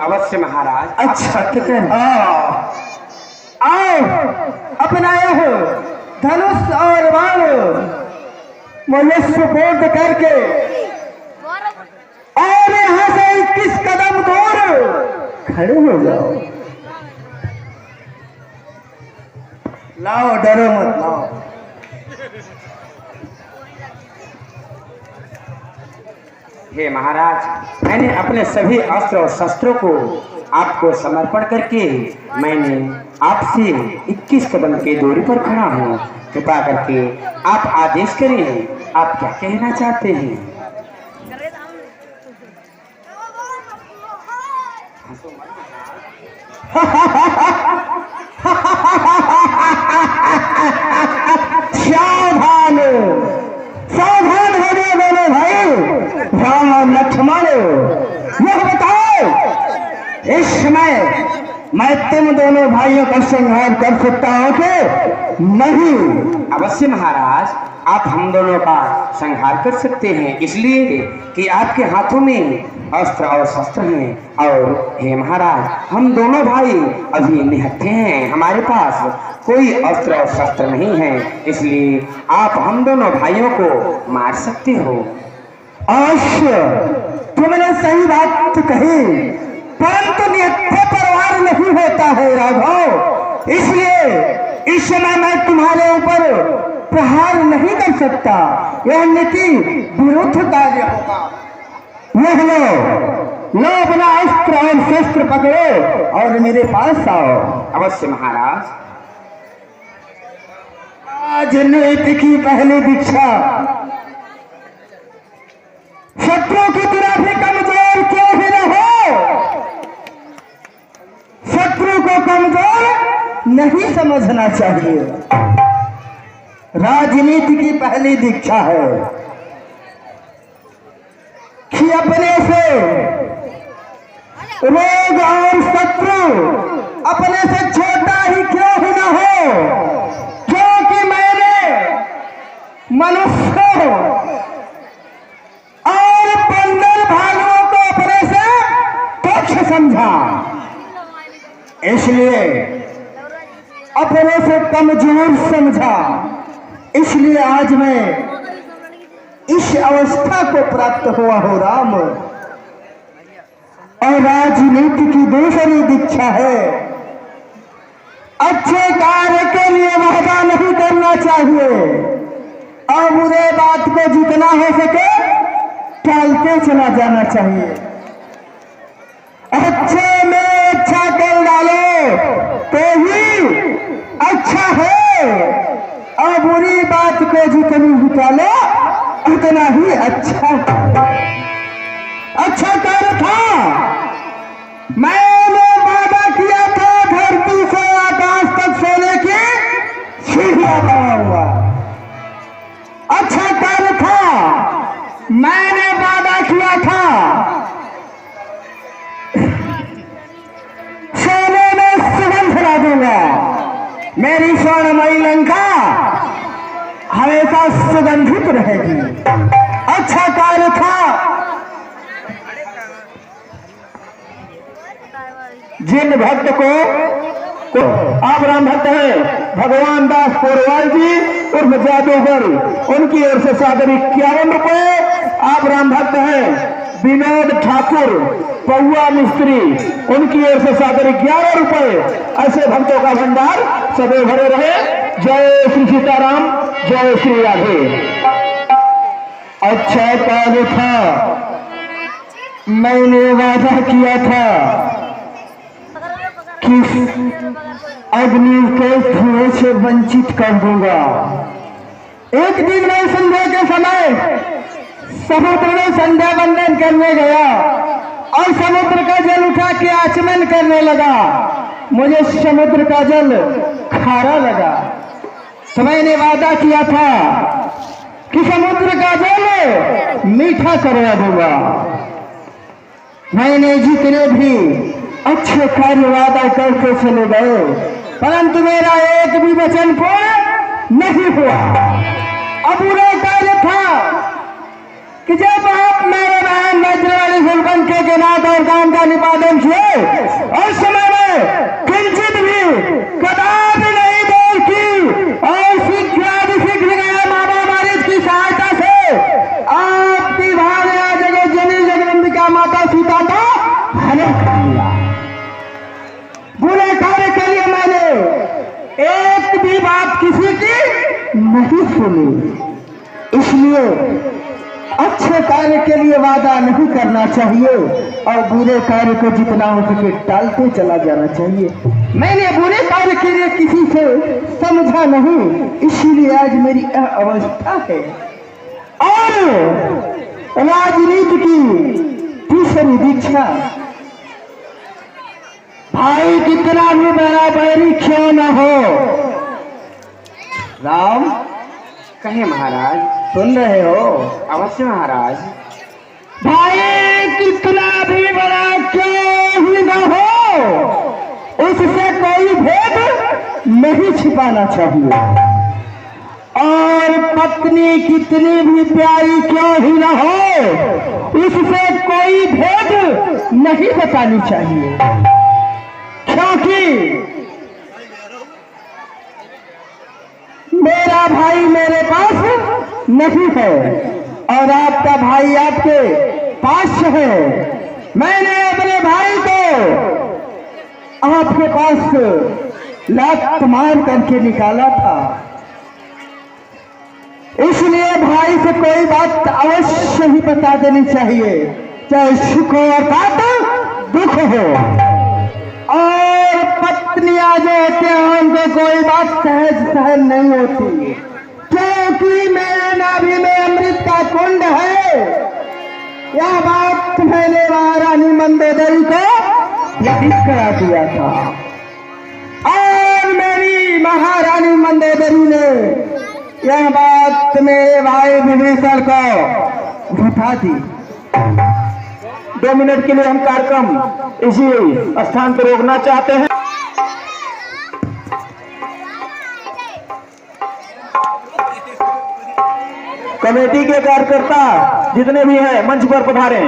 अवश्य महाराज। अच्छा ठीक है। आओ अपना यह धनुष और बाण मुझे सुपुर्द करके और यहाँ से 21 कदम दूर खड़े हो जाओ। लाओ डरो मत लाओ। हे महाराज, मैंने अपने सभी अस्त्र और शस्त्रों को आपको समर्पण करके मैंने आपसे 21 कदम की दूरी पर खड़ा हूँ। कृपा करके आप आदेश करें, आप क्या कहना चाहते हैं? सावधान सावधान हो गए दोनों भाई राम और लक्ष्मण। यह बताओ इस समय मैं तुम दोनों भाइयों का संहार कर सकता हूँ कि नहीं? अवश्य महाराज, आप हम दोनों का संहार कर सकते हैं, इसलिए कि आपके हाथों में अस्त्र और शस्त्र हैं। और हे महाराज, हम दोनों भाई अभी निहत्थे हैं, हमारे पास कोई अस्त्र और शस्त्र नहीं है, इसलिए आप हम दोनों भाइयों को मार सकते हो। अवश्य तुमने सही बात कही, परंतु निहत्थे परवार नहीं होता है राघव, इसलिए इस समय मैं तुम्हारे ऊपर प्रहार नहीं कर सकता। यह नीति विरुद्ध कार्य होगा। यह लो अपना अस्त्र और शस्त्र पकड़ो और मेरे पास आओ। अवश्य महाराज। राजनीति की पहली दीक्षा शत्रु की तरह भी कमजोर क्यों ही न हो, शत्रु को कमजोर नहीं समझना चाहिए। राजनीति की पहली दीक्षा है कि अपने से रोग और शत्रु अपने से छोटा ही क्यों ही न हो, क्योंकि मैंने मनुष्य और बंदर भालुओं को अपने से तुच्छ समझा, इसलिए अपने से कमजोर समझा, इसलिए आज मैं इस अवस्था को प्राप्त हुआ हो राम। और राजनीति की दूसरी दीक्षा है अच्छे कार्य के लिए वादा नहीं करना चाहिए और बुरे बात को जितना हो सके टालते चला जाना चाहिए। अच्छे में अच्छा कर डालो तो ही अच्छा है और बुरी बात को जितनी निकालो उतना ही अच्छा कार्य था। मैंने वादा किया था धरती से आकाश तक सोने की सीढ़ियां बनाऊंगा, अच्छा कार्य था। मैंने वादा किया था सोने में सुगंध ला दूंगा, मेरी स्वर्णमयी लंका हमेशा सुगंधित रहेगी, अच्छा कार्य था। जिन भक्त को आप राम भक्त हैं भगवान दास पोरवाल जी उर्फ जादूगर, उनकी ओर से सादर 51 रुपए। आप राम भक्त हैं विनोद ठाकुर पौआ मिस्त्री, उनकी ओर से सादर 11 रुपए। ऐसे भक्तों का भंडार सदैव भरे रहे। जय श्री सीताराम, जय श्री राधे। अच्छा कार्य था, मैंने वादा किया था कि अग्नि के धुएं से वंचित कर दूंगा। एक दिन मैं संध्या के समय समुद्र में संध्या वंदन करने गया और समुद्र का जल उठा के आचमन करने लगा। मुझे समुद्र का जल खारा लगा, तो मैंने वादा किया था कि समुद्र का जल मीठा करवा दूंगा। मैंने जितने भी अच्छे कार्य वादा करके चले गए, परंतु मेरा एक भी वचन पूर्ण नहीं हुआ। अब बुरा कार्य था कि जब आप मेरे बहन हमारे फुलबंके के नाथ और काम का निपादन किए और समय में किंचित भी कदापि नहीं देर की और शीघ्र गया मामा मारिच की सहायता से आपकी भार्या जगत जननी जगदम्बिका माता सीता का हनन कर लिया। बुरे कार्य के लिए मैंने एक भी बात किसी की नहीं सुनी, इसलिए अच्छे कार्य के लिए वादा नहीं करना चाहिए और बुरे कार्य को जितना हो सके टालते चला जाना चाहिए। मैंने बुरे कार्य के लिए किसी से समझा नहीं, इसीलिए आज मेरी यह अवस्था है। और राजनीति की तीसरी दीक्षा, भाई कितना भी बड़ा बैरी क्यों न हो। राम कहे महाराज। सुन रहे हो? अवश्य महाराज। भाई कितना भी बड़ा क्यों ही न हो, उससे कोई भेद नहीं छिपाना चाहिए। और पत्नी कितनी भी प्यारी क्यों ही न हो, उससे कोई भेद नहीं बतानी चाहिए, क्योंकि मेरा भाई मेरे पास नहीं है और आपका भाई आपके पास है। मैंने अपने भाई को आपके पास लात मार करके निकाला था, इसलिए भाई से कोई बात अवश्य ही बता देनी चाहिए, चाहे सुख हो अर्थात दुख हो। और पत्नियां जो होते हैं उनको कोई बात सहज सहन नहीं होती, क्योंकि मेरे नाभि में अमृत का कुंड है। यह बात मैंने महारानी मंदोदरी को व्यतीत करा दिया था और मेरी महारानी मंदोदरी ने यह बात मेरे भाई विभीषण को बता दी। 2 मिनट के लिए हम कार्यक्रम इसी स्थान पर रोकना चाहते हैं। कमेटी के कार्यकर्ता जितने भी हैं मंच पर पधारें।